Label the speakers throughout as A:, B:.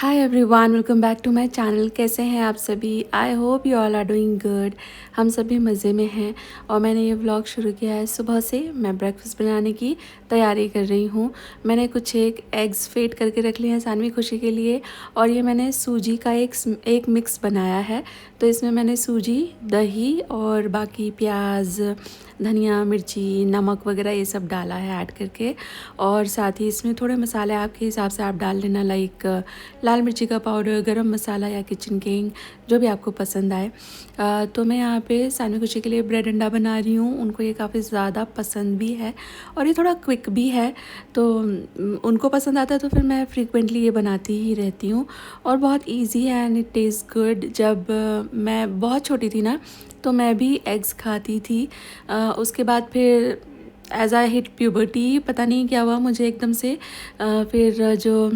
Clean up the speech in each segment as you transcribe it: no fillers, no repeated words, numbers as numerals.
A: Hi everyone, welcome back to my channel. कैसे हैं आप सभी? I hope you all are doing good. हम सभी मज़े में हैं और मैंने ये व्लॉग शुरू किया है सुबह से। मैं ब्रेकफास्ट बनाने की तैयारी कर रही हूँ। मैंने कुछ एक एग्स फेट करके रख लिए हैं सानवी खुशी के लिए, और ये मैंने सूजी का एक मिक्स बनाया है। तो इसमें मैंने सूजी, दही और बाकी प्याज, धनिया, मिर्ची, नमक वगैरह ये सब डाला है ऐड करके। और साथ ही इसमें थोड़े मसाले आपके हिसाब से आप डाल लेना, लाइक लाल मिर्ची का पाउडर, गरम मसाला या किचन किंग, जो भी आपको पसंद आए। तो मैं यहाँ पे सानवी खुशी के लिए ब्रेड अंडा बना रही हूँ। उनको ये काफ़ी ज़्यादा पसंद भी है और ये थोड़ा क्विक भी है, तो उनको पसंद आता है, तो फिर मैं फ्रीक्वेंटली ये बनाती ही रहती हूँ। और बहुत इजी है एंड इट टेस्ट गुड। जब मैं बहुत छोटी थी ना, तो मैं भी एग्स खाती थी। उसके बाद फिर एज आई हिट प्यूबर्टी, पता नहीं क्या हुआ मुझे एकदम से, फिर जो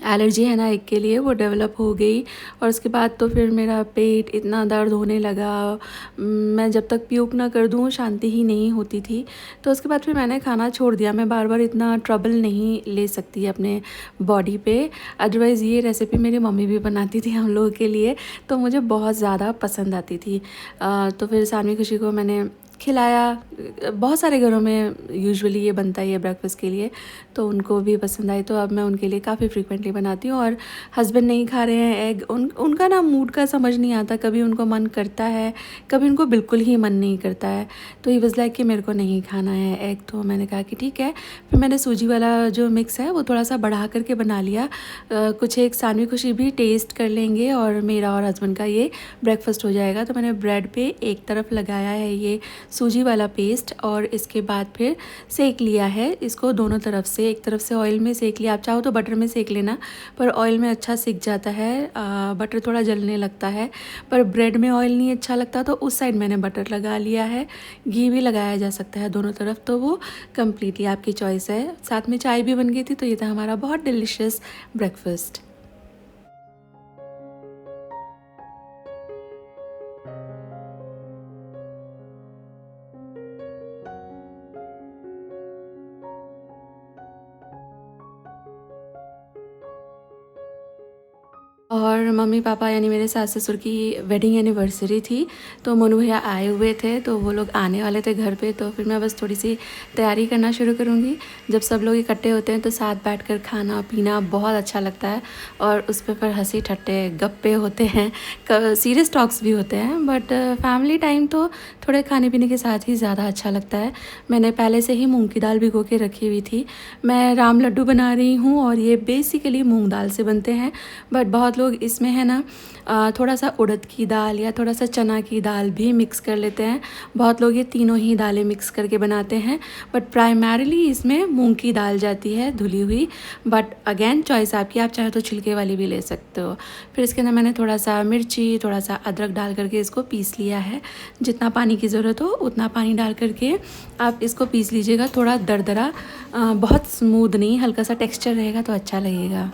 A: एलर्जी है ना एग के लिए, वो डेवलप हो गई। और उसके बाद तो फिर मेरा पेट इतना दर्द होने लगा, मैं जब तक प्यूक ना कर दूँ शांति ही नहीं होती थी। तो उसके बाद फिर मैंने खाना छोड़ दिया। मैं बार बार इतना ट्रबल नहीं ले सकती अपने बॉडी पे। अदरवाइज़ ये रेसिपी मेरी मम्मी भी बनाती थी हम लोगों के लिए, तो मुझे बहुत ज़्यादा पसंद आती थी। तो फिर सानवी खुशी को मैंने खिलाया। बहुत सारे घरों में यूजुअली ये बनता ही है ब्रेकफास्ट के लिए, तो उनको भी पसंद आई। तो अब मैं उनके लिए काफ़ी फ्रीक्वेंटली बनाती हूँ। और हस्बैंड नहीं खा रहे हैं एग, उनका ना मूड का समझ नहीं आता, कभी उनको मन करता है, कभी उनको बिल्कुल ही मन नहीं करता है। तो ही वज़ लाइक कि मेरे को नहीं खाना है एग। तो मैंने कहा कि ठीक है। फिर मैंने सूजी वाला जो मिक्स है वो थोड़ा सा बढ़ा करके बना लिया। कुछ एक सानवी खुशी भी टेस्ट कर लेंगे और मेरा और हस्बैंड का ये ब्रेकफास्ट हो जाएगा। तो मैंने ब्रेड पे एक तरफ लगाया है ये सूजी वाला पेस्ट, और इसके बाद फिर सेक लिया है इसको दोनों तरफ से। एक तरफ से ऑयल में सेक लिया, आप चाहो तो बटर में सेक लेना, पर ऑयल में अच्छा सिक जाता है। बटर थोड़ा जलने लगता है, पर ब्रेड में ऑयल नहीं अच्छा लगता, तो उस साइड मैंने बटर लगा लिया है। घी भी लगाया जा सकता है दोनों तरफ, तो वो कम्प्लीटली आपकी चॉइस है। साथ में चाय भी बन गई थी, तो ये था हमारा बहुत डिलिशियस ब्रेकफास्ट। और मम्मी पापा यानी मेरे सास ससुर की वेडिंग एनिवर्सरी थी, तो मोनू भैया आए हुए थे, तो वो लोग आने वाले थे घर पे। तो फिर मैं बस थोड़ी सी तैयारी करना शुरू करूँगी। जब सब लोग इकट्ठे होते हैं तो साथ बैठकर खाना पीना बहुत अच्छा लगता है, और उस पर फिर हंसी ठट्टे गप्पे होते हैं, सीरियस टॉक्स भी होते हैं, बट फैमिली टाइम तो थोड़े खाने पीने के साथ ही ज़्यादा अच्छा लगता है। मैंने पहले से ही मूँग की दाल भिगो के रखी हुई थी। मैं राम लड्डू बना रही हूँ, और ये बेसिकली मूँग दाल से बनते हैं, बट बहुत लोग इसमें है ना थोड़ा सा उड़द की दाल या थोड़ा सा चना की दाल भी मिक्स कर लेते हैं। बहुत लोग ये तीनों ही दालें मिक्स करके बनाते हैं, बट प्राइमरीली इसमें मूंग की दाल जाती है धुली हुई। बट अगेन चॉइस आपकी, आप चाहे तो छिलके वाली भी ले सकते हो। फिर इसके अंदर मैंने थोड़ा सा मिर्ची, थोड़ा सा अदरक डाल करके इसको पीस लिया है। जितना पानी की ज़रूरत हो उतना पानी डाल करके आप इसको पीस लीजिएगा, थोड़ा दरदरा, बहुत स्मूथ नहीं, हल्का सा टेक्स्चर रहेगा तो अच्छा लगेगा।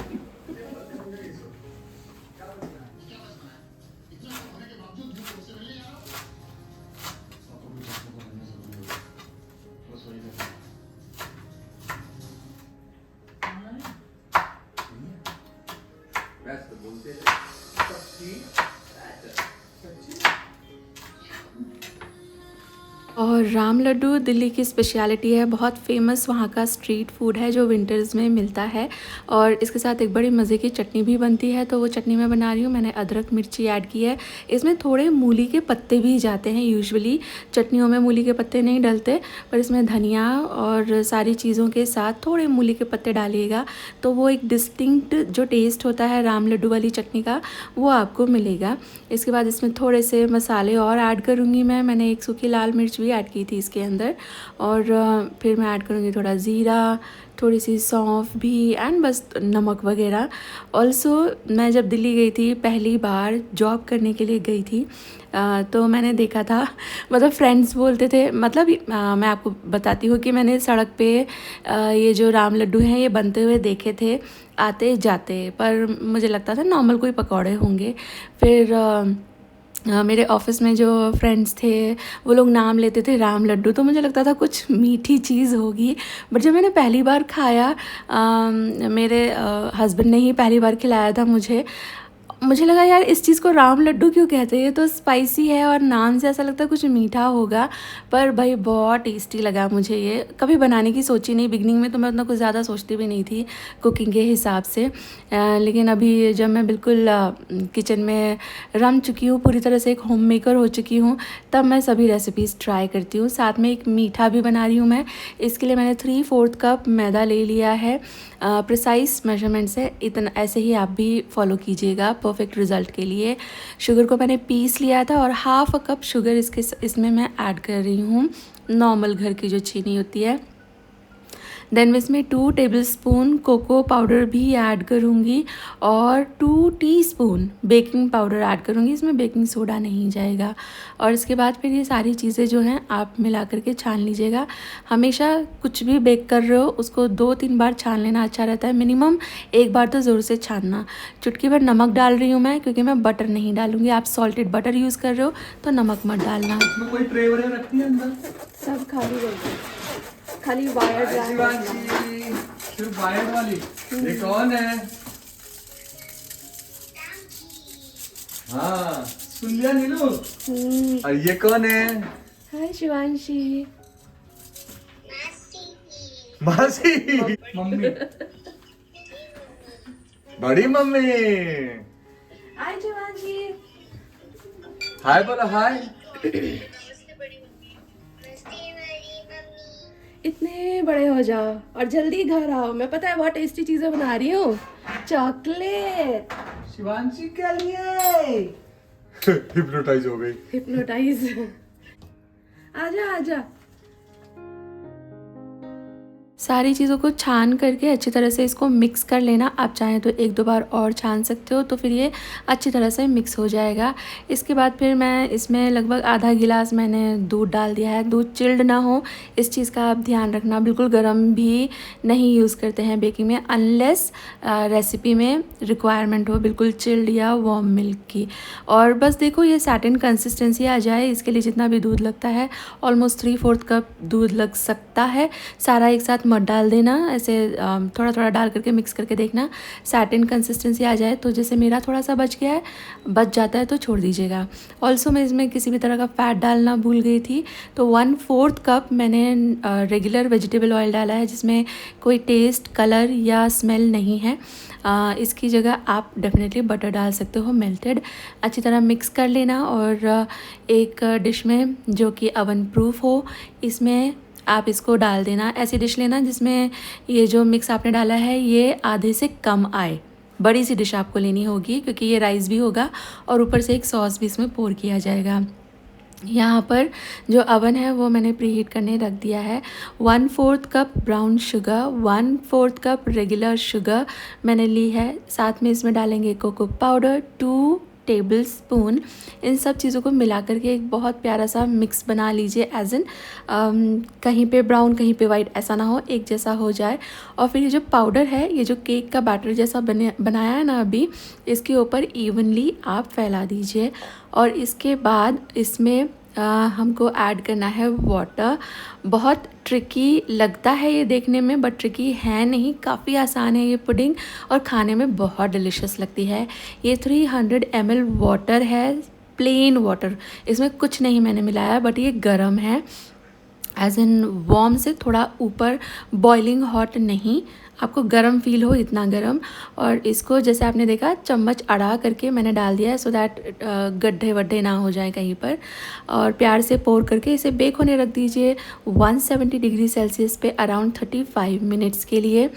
A: और राम लड्डू दिल्ली की स्पेशलिटी है, बहुत फेमस वहाँ का स्ट्रीट फूड है जो विंटर्स में मिलता है। और इसके साथ एक बड़ी मज़े की चटनी भी बनती है, तो वो चटनी मैं बना रही हूँ। मैंने अदरक मिर्ची ऐड की है, इसमें थोड़े मूली के पत्ते भी जाते हैं। यूजुअली चटनियों में मूली के पत्ते नहीं डलते, पर इसमें धनिया और सारी चीज़ों के साथ थोड़े मूली के पत्ते डालिएगा, तो वो एक डिस्टिंक्ट जो टेस्ट होता है राम लड्डू वाली चटनी का, वो आपको मिलेगा। इसके बाद इसमें थोड़े से मसाले और ऐड करूँगी मैंने एक सूखी लाल मिर्च भी ऐड की थी इसके अंदर, और फिर मैं ऐड करूँगी थोड़ा ज़ीरा, थोड़ी सी सौंफ भी, एंड बस नमक वगैरह। ऑल्सो मैं जब दिल्ली गई थी पहली बार जॉब करने के लिए गई थी, तो मैंने देखा था, मतलब फ्रेंड्स बोलते थे, मतलब मैं आपको बताती हूँ कि मैंने सड़क पे ये जो राम लड्डू हैं ये बनते हुए देखे थे आते जाते, पर मुझे लगता था नॉर्मल कोई पकौड़े होंगे। फिर मेरे ऑफिस में जो फ्रेंड्स थे वो लोग नाम लेते थे राम लड्डू, तो मुझे लगता था कुछ मीठी चीज़ होगी। बट जब मैंने पहली बार खाया, मेरे हस्बैंड ने ही पहली बार खिलाया था मुझे लगा यार इस चीज़ को राम लड्डू क्यों कहते हैं, ये तो स्पाइसी है और नाम से ऐसा लगता है कुछ मीठा होगा। पर भाई बहुत टेस्टी लगा मुझे। ये कभी बनाने की सोची नहीं, बिगनिंग में तो मैं उतना कुछ ज़्यादा सोचती भी नहीं थी कुकिंग के हिसाब से। लेकिन अभी जब मैं बिल्कुल किचन में रम चुकी हूँ, पूरी तरह से एक होम मेकर हो चुकी हूँ, तब मैं सभी रेसिपीज़ ट्राई करती हूँ। साथ में एक मीठा भी बना रही हूँ मैं। इसके लिए मैंने 3/4 कप मैदा ले लिया है। प्रिसाइज मेजरमेंट से इतना ऐसे ही आप भी फॉलो कीजिएगा परफेक्ट रिज़ल्ट के लिए। शुगर को मैंने पीस लिया था और हाफ अ कप शुगर इसमें मैं ऐड कर रही हूँ, नॉर्मल घर की जो चीनी होती है। देन मैं इसमें 2 टेबलस्पून कोको पाउडर भी ऐड करूँगी और 2 टीस्पून बेकिंग पाउडर ऐड करूँगी। इसमें बेकिंग सोडा नहीं जाएगा। और इसके बाद फिर ये सारी चीज़ें जो हैं आप मिला करके छान लीजिएगा। हमेशा कुछ भी बेक कर रहे हो उसको 2-3 बार छान लेना अच्छा रहता है, मिनिमम 1 बार तो ज़रूर से छानना। चुटकी भर नमक डाल रही हूँ मैं, क्योंकि मैं बटर नहीं डालूँगी। आप सॉल्टेड बटर यूज़ कर रहे हो तो नमक मत डालना।
B: इसमें कोई ट्रे वगैरह रखती है अंदर?
A: सब खाली वायर
B: सिर्फ वायर वाली। ये कौन है? हाँ, सुन लिया नीलू? और ये कौन है?
A: हाय शिवांशी।
B: मासी। मम्मी। बड़ी मम्मी।
A: हाय शिवांशी।
B: हाय बोलो हाय।
A: इतने बड़े हो जाओ और जल्दी घर आओ, मैं पता है बहुत टेस्टी चीजें बना रही हूँ। चॉकलेट।
B: शिवांशी के लिए। हिप्नोटाइज हो गई।
A: हिप्नोटाइज। आजा आजा। सारी चीज़ों को छान करके अच्छी तरह से इसको मिक्स कर लेना। आप चाहें तो 1-2 बार और छान सकते हो, तो फिर ये अच्छी तरह से मिक्स हो जाएगा। इसके बाद फिर मैं इसमें लगभग आधा गिलास मैंने दूध डाल दिया है। दूध चिल्ड ना हो, इस चीज़ का आप ध्यान रखना। बिल्कुल गर्म भी नहीं यूज़ करते हैं बेकिंग में, अनलेस रेसिपी में रिक्वायरमेंट हो बिल्कुल चिल्ड या वार्म मिल्क की। और बस देखो ये सैटिन कंसिस्टेंसी आ जाए, इसके लिए जितना भी दूध लगता है ऑलमोस्ट 3/4 कप दूध लग सकता है। सारा एक साथ मत डाल देना, ऐसे थोड़ा थोड़ा डाल करके मिक्स करके देखना। सैटिन कंसिस्टेंसी आ जाए तो जैसे मेरा थोड़ा सा बच जाता है तो छोड़ दीजिएगा। ऑल्सो मैं इसमें किसी भी तरह का फ़ैट डालना भूल गई थी, तो 1/4 कप मैंने रेगुलर वेजिटेबल ऑयल डाला है, जिसमें कोई टेस्ट, कलर या स्मेल नहीं है। इसकी जगह आप डेफिनेटली बटर डाल सकते हो मेल्टेड। अच्छी तरह मिक्स कर लेना और एक डिश में जो कि ओवन प्रूफ हो, इसमें आप इसको डाल देना। ऐसी डिश लेना जिसमें ये जो मिक्स आपने डाला है ये आधे से कम आए। बड़ी सी डिश आपको लेनी होगी, क्योंकि ये राइस भी होगा और ऊपर से एक सॉस भी इसमें पोर किया जाएगा। यहाँ पर जो अवन है वो मैंने प्रीहीट करने रख दिया है। 1/4 cup brown sugar, 1/4 cup regular sugar मैंने ली है। साथ में इसमें डालेंगे कोको पाउडर 2 टेबलस्पून। इन सब चीज़ों को मिला करके एक बहुत प्यारा सा मिक्स बना लीजिए, एज इन कहीं पे ब्राउन कहीं पे वाइट ऐसा ना हो, एक जैसा हो जाए। और फिर ये जो पाउडर है, ये जो केक का बैटर जैसा बनाया है ना अभी, इसके ऊपर इवनली आप फैला दीजिए। और इसके बाद इसमें हमको ऐड करना है वाटर। बहुत ट्रिकी लगता है ये देखने में, बट ट्रिकी है नहीं, काफ़ी आसान है ये पुडिंग और खाने में बहुत डिलीशियस लगती है। ये 300 ml वाटर है, प्लेन वाटर, इसमें कुछ नहीं मैंने मिलाया, बट ये गर्म है, एज इन वार्म से थोड़ा ऊपर, बॉइलिंग हॉट नहीं, आपको गर्म फील हो इतना गर्म। और इसको जैसे आपने देखा चम्मच अड़ा करके मैंने डाल दिया है, सो दैट गड्ढे वड्ढे ना हो जाए कहीं पर। और प्यार से पोर करके इसे बेक होने रख दीजिए 170 डिग्री सेल्सियस पे अराउंड 35 मिनट्स के लिए।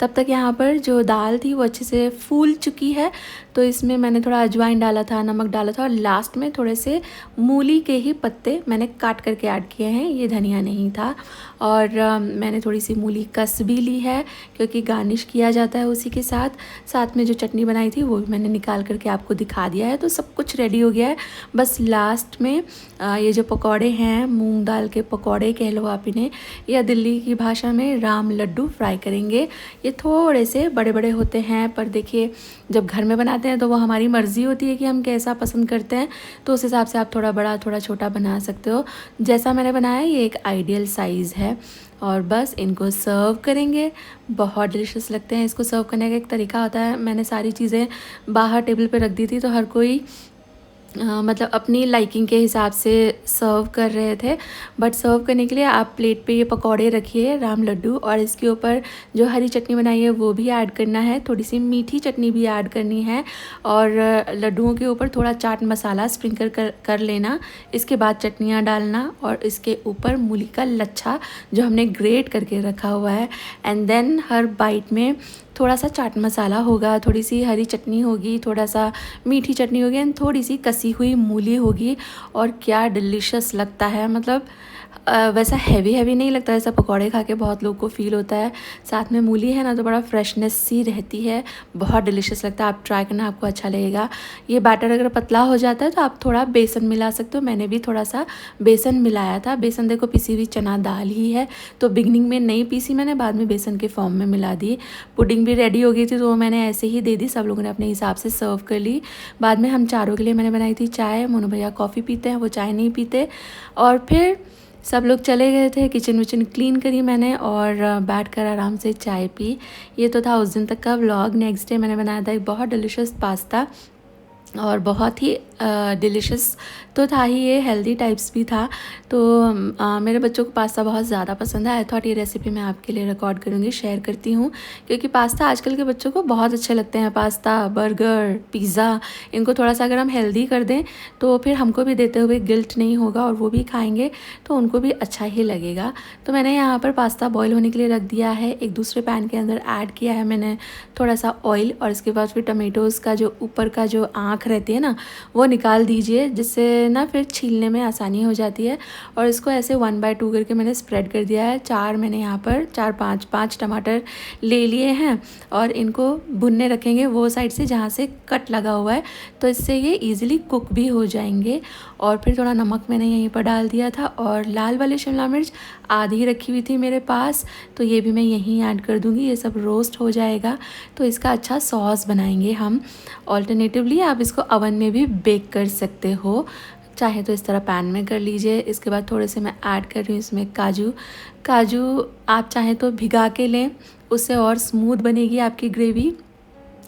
A: तब तक यहाँ पर जो दाल थी वो अच्छे से फूल चुकी है, तो इसमें मैंने थोड़ा अजवाइन डाला था, नमक डाला था, और लास्ट में थोड़े से मूली के ही पत्ते मैंने काट करके ऐड किए हैं, ये धनिया नहीं था। और मैंने थोड़ी सी मूली कस भी ली है, क्योंकि गार्निश किया जाता है उसी के साथ। साथ में जो चटनी बनाई थी वो भी मैंने निकाल करके आपको दिखा दिया है। तो सब कुछ रेडी हो गया है, बस लास्ट में ये जो पकौड़े हैं, मूंग दाल के पकौड़े कह लो आप इन्हें, या दिल्ली की भाषा में राम लड्डू फ्राई करेंगे। ये थोड़े से बड़े बड़े होते हैं, पर देखिए जब घर में बनाते हैं तो वो हमारी मर्ज़ी होती है कि हम कैसा पसंद करते हैं, तो उस हिसाब से आप थोड़ा बड़ा थोड़ा छोटा बना सकते हो। जैसा मैंने बनाया ये एक आइडियल साइज़ है। और बस इनको सर्व करेंगे, बहुत डिलीशियस लगते हैं। इसको सर्व करने का एक तरीका होता है, मैंने सारी चीज़ें बाहर टेबल पे रख दी थी तो हर कोई मतलब अपनी लाइकिंग के हिसाब से सर्व कर रहे थे। बट सर्व करने के लिए आप प्लेट पे ये पकौड़े रखिए, राम लड्डू, और इसके ऊपर जो हरी चटनी बनाई है वो भी ऐड करना है, थोड़ी सी मीठी चटनी भी ऐड करनी है, और लड्डुओं के ऊपर थोड़ा चाट मसाला स्प्रिंकल कर लेना। इसके बाद चटनियाँ डालना और इसके ऊपर मूली का लच्छा जो हमने ग्रेट करके रखा हुआ है। एंड देन हर बाइट में थोड़ा सा चाट मसाला होगा, थोड़ी सी हरी चटनी होगी, थोड़ा सा मीठी चटनी होगी, एंड थोड़ी सी कसी हुई मूली होगी। और क्या डिलीशियस लगता है, मतलब वैसा हैवी नहीं लगता, ऐसा पकौड़े खा के बहुत लोग को फ़ील होता है। साथ में मूली है ना तो बड़ा फ्रेशनेस सी रहती है, बहुत डिलीशियस लगता है। आप ट्राई करना, आपको अच्छा लगेगा। ये बैटर अगर पतला हो जाता है तो आप थोड़ा बेसन मिला सकते हो, मैंने भी थोड़ा सा बेसन मिलाया था। बेसन देखो पिसी हुई चना दाल ही है, तो बिगनिंग में नहीं पीसी मैंने, बाद में बेसन के फॉर्म में मिला दी। पुडिंग भी रेडी हो गई थी तो वो मैंने ऐसे ही दे दी, सब लोगों ने अपने हिसाब से सर्व कर ली। बाद में हम चारों के लिए मैंने बनाई थी चाय, मोनू भैया कॉफ़ी पीते हैं, वो चाय नहीं पीते। और फिर सब लोग चले गए थे, किचन विचन क्लीन करी मैंने और बैठ कर आराम से चाय पी। ये तो था उस दिन तक का व्लॉग। नेक्स्ट डे मैंने बनाया था एक बहुत डिलीशियस पास्ता, और बहुत ही डिलीशियस तो था ही, ये हेल्दी टाइप्स भी था। तो मेरे बच्चों को पास्ता बहुत ज़्यादा पसंद है। आई थॉट ये रेसिपी मैं आपके लिए रिकॉर्ड करूँगी, शेयर करती हूँ, क्योंकि पास्ता आजकल के बच्चों को बहुत अच्छे लगते हैं। पास्ता, बर्गर, पिज़्ज़ा, इनको थोड़ा सा अगर हम हेल्दी कर दें तो फिर हमको भी देते हुए गिल्ट नहीं होगा और वो भी खाएँगे तो उनको भी अच्छा ही लगेगा। तो मैंने यहाँ पर पास्ता बॉयल होने के लिए रख दिया है। एक दूसरे पैन के अंदर ऐड किया है मैंने थोड़ा सा ऑयल, और इसके बाद फिर टमेटोज़ का जो ऊपर का जो आँख रहती है ना वो निकाल दीजिए, जिससे ना फिर छीलने में आसानी हो जाती है। और इसको ऐसे 1/2 करके मैंने स्प्रेड कर दिया है। मैंने यहाँ पर 5 टमाटर ले लिए हैं और इनको भुनने रखेंगे वो साइड से जहाँ से कट लगा हुआ है, तो इससे ये इजीली कुक भी हो जाएंगे। और फिर थोड़ा नमक मैंने यहीं पर डाल दिया था, और लाल वाली शिमला मिर्च आधी रखी हुई थी मेरे पास, तो ये भी मैं यहीं ऐड कर दूँगी। ये सब रोस्ट हो जाएगा तो इसका अच्छा सॉस बनाएंगे हम। ऑल्टरनेटिवली आप इसको ओवन में भी बेक कर सकते हो, चाहे तो इस तरह पैन में कर लीजिए। इसके बाद थोड़े से मैं ऐड कर रही हूँ इसमें काजू आप चाहें तो भिगा के लें, उससे और स्मूथ बनेगी आपकी ग्रेवी,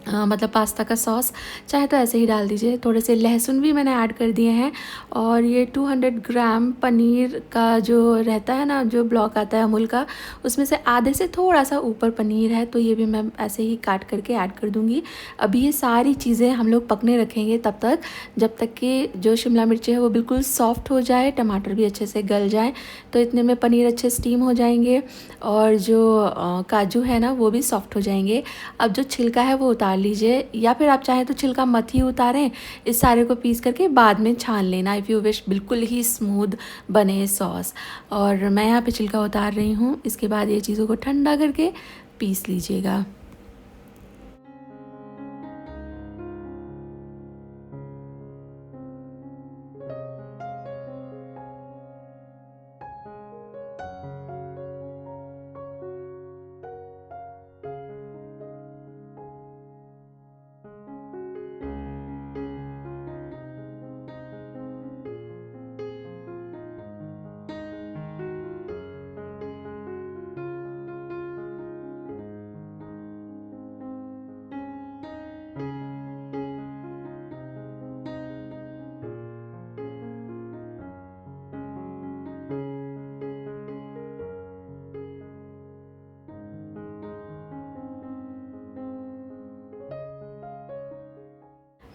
A: मतलब पास्ता का सॉस। चाहे तो ऐसे ही डाल दीजिए। थोड़े से लहसुन भी मैंने ऐड कर दिए हैं। और ये 200 ग्राम पनीर का जो रहता है ना, जो ब्लॉक आता है अमूल का, उसमें से आधे से थोड़ा सा ऊपर पनीर है, तो ये भी मैं ऐसे ही काट करके ऐड कर दूँगी। अभी ये सारी चीज़ें हम लोग पकने रखेंगे तब तक, जब तक कि जो शिमला मिर्ची है वो बिल्कुल सॉफ्ट हो जाए, टमाटर भी अच्छे से गल जाए। तो इतने में पनीर अच्छे स्टीम हो जाएंगे और जो काजू है ना वो भी सॉफ्ट हो जाएंगे। अब जो छिलका है वो उतार लीजिए, या फिर आप चाहें तो छिलका मत ही उतारें, इस सारे को पीस करके बाद में छान लेना इफ़ यू विश, बिल्कुल ही स्मूथ बने सॉस। और मैं यहाँ पे छिलका उतार रही हूँ। इसके बाद ये चीज़ों को ठंडा करके पीस लीजिएगा।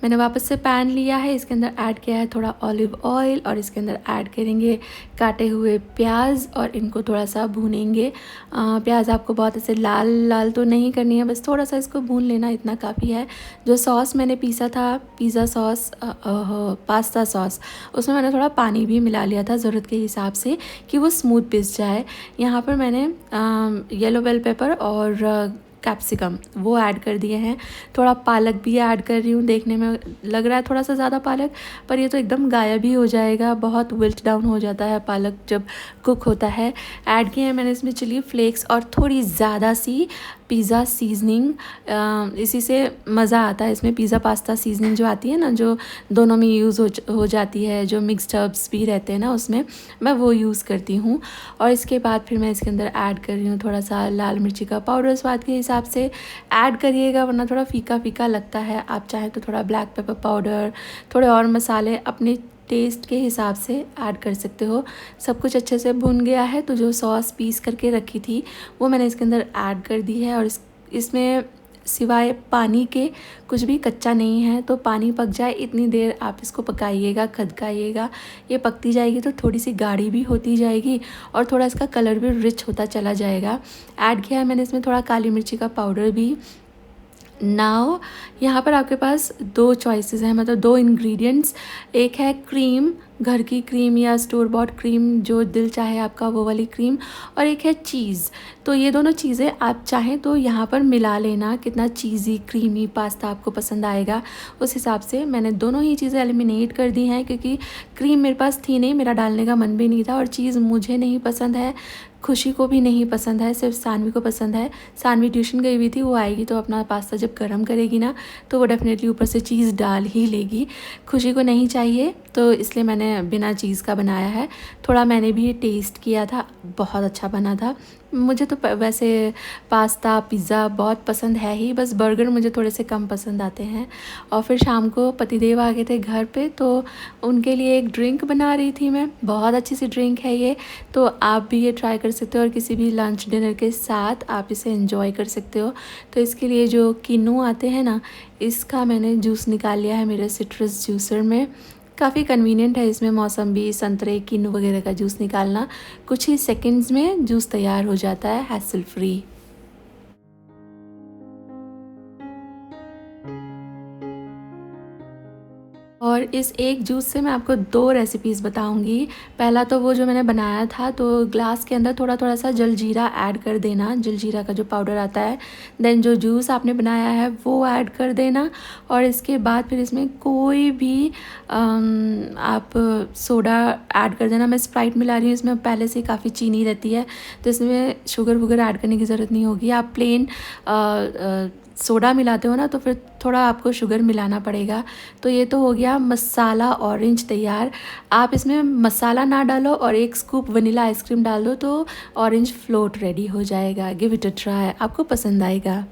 A: मैंने वापस से पैन लिया है, इसके अंदर ऐड किया है थोड़ा ऑलिव ऑयल, और इसके अंदर ऐड करेंगे काटे हुए प्याज और इनको थोड़ा सा भूनेंगे। प्याज आपको बहुत ऐसे लाल लाल तो नहीं करनी है, बस थोड़ा सा इसको भून लेना, इतना काफ़ी है। जो सॉस मैंने पीसा था, पिज़्ज़ा सॉस, पास्ता सॉस, उसमें मैंने थोड़ा पानी भी मिला लिया था ज़रूरत के हिसाब से कि वो स्मूथ पिस जाए। यहाँ पर मैंने येलो बेल पेपर और कैप्सिकम वो ऐड कर दिए हैं। थोड़ा पालक भी ऐड कर रही हूँ, देखने में लग रहा है थोड़ा सा ज़्यादा पालक, पर ये तो एकदम गायब ही हो जाएगा, बहुत विल्ट डाउन हो जाता है पालक जब कुक होता है। ऐड किए हैं मैंने इसमें चिली फ्लेक्स और थोड़ी ज़्यादा सी पिज़्ज़ा सीजनिंग। इसी से मज़ा आता है इसमें। पिज़्ज़ा पास्ता सीजनिंग जो आती है ना, जो दोनों में यूज़ हो जाती है, जो मिक्स्ड हर्ब्स भी रहते हैं ना उसमें, मैं वो यूज़ करती हूँ। और इसके बाद फिर मैं इसके अंदर ऐड कर रही हूँ थोड़ा सा लाल मिर्ची का पाउडर। स्वाद के हिसाब से ऐड करिएगा, वरना थोड़ा फीका फीका लगता है। आप चाहें तो थोड़ा ब्लैक पेपर पाउडर, थोड़े और मसाले अपने टेस्ट के हिसाब से ऐड कर सकते हो। सब कुछ अच्छे से भुन गया है, तो जो सॉस पीस करके रखी थी वो मैंने इसके अंदर ऐड कर दी है। और इसमें सिवाय पानी के कुछ भी कच्चा नहीं है, तो पानी पक जाए इतनी देर आप इसको पकाइएगा, खदकाइएगा। ये पकती जाएगी तो थोड़ी सी गाढ़ी भी होती जाएगी और थोड़ा इसका कलर भी रिच होता चला जाएगा। ऐड किया है मैंने इसमें थोड़ा काली मिर्ची का पाउडर भी। नाउ यहाँ पर आपके पास दो चॉइसेस हैं, मतलब दो इंग्रेडिएंट्स। एक है क्रीम, घर की क्रीम या स्टोर बॉट क्रीम, जो दिल चाहे आपका वो वाली क्रीम, और एक है चीज़। तो ये दोनों चीज़ें आप चाहें तो यहाँ पर मिला लेना, कितना चीज़ी क्रीमी पास्ता आपको पसंद आएगा उस हिसाब से। मैंने दोनों ही चीज़ें एलिमिनेट कर दी हैं, क्योंकि क्रीम मेरे पास थी नहीं, मेरा डालने का मन भी नहीं था, और चीज़ मुझे नहीं पसंद है, खुशी को भी नहीं पसंद है, सिर्फ सानवी को पसंद है। सानवी ट्यूशन गई हुई थी, वो आएगी तो अपना पास्ता जब गर्म करेगी ना, तो वो डेफिनेटली ऊपर से चीज़ डाल ही लेगी। खुशी को नहीं चाहिए, तो इसलिए मैंने बिना चीज़ का बनाया है। थोड़ा मैंने भी टेस्ट किया था, बहुत अच्छा बना था। मुझे तो वैसे पास्ता पिज़्ज़ा बहुत पसंद है ही, बस बर्गर मुझे थोड़े से कम पसंद आते हैं। और फिर शाम को पतिदेव आ गए थे घर पे, तो उनके लिए एक ड्रिंक बना रही थी मैं। बहुत अच्छी सी ड्रिंक है ये, तो आप भी ये ट्राई कर सकते हो, और किसी भी लंच डिनर के साथ आप इसे एंजॉय कर सकते हो। तो इसके लिए जो किन्नू आते हैं ना, इसका मैंने जूस निकाल लिया है मेरे सिट्रस जूसर में। काफ़ी कन्वीनियंट है इसमें मौसम्बी, संतरे, किन्नू वगैरह का जूस निकालना। कुछ ही सेकंड्स में जूस तैयार हो जाता है, हैसल फ्री। और इस एक जूस से मैं आपको दो रेसिपीज़ बताऊंगी। पहला तो वो जो मैंने बनाया था, तो ग्लास के अंदर थोड़ा थोड़ा सा जलजीरा ऐड कर देना, जलजीरा का जो पाउडर आता है। देन जो जूस आपने बनाया है वो ऐड कर देना, और इसके बाद फिर इसमें कोई भी आप सोडा ऐड कर देना। मैं स्प्राइट मिला रही हूँ, इसमें पहले से काफ़ी चीनी रहती है, तो इसमें शुगर वुगर ऐड करने की ज़रूरत नहीं होगी। आप प्लेन सोडा मिलाते हो ना, तो फिर थोड़ा आपको शुगर मिलाना पड़ेगा। तो ये तो हो गया मसाला ऑरेंज तैयार। आप इसमें मसाला ना डालो और एक स्कूप वनीला आइसक्रीम डाल दो, तो ऑरेंज फ्लोट रेडी हो जाएगा। गिव इट अ ट्राई, आपको पसंद आएगा।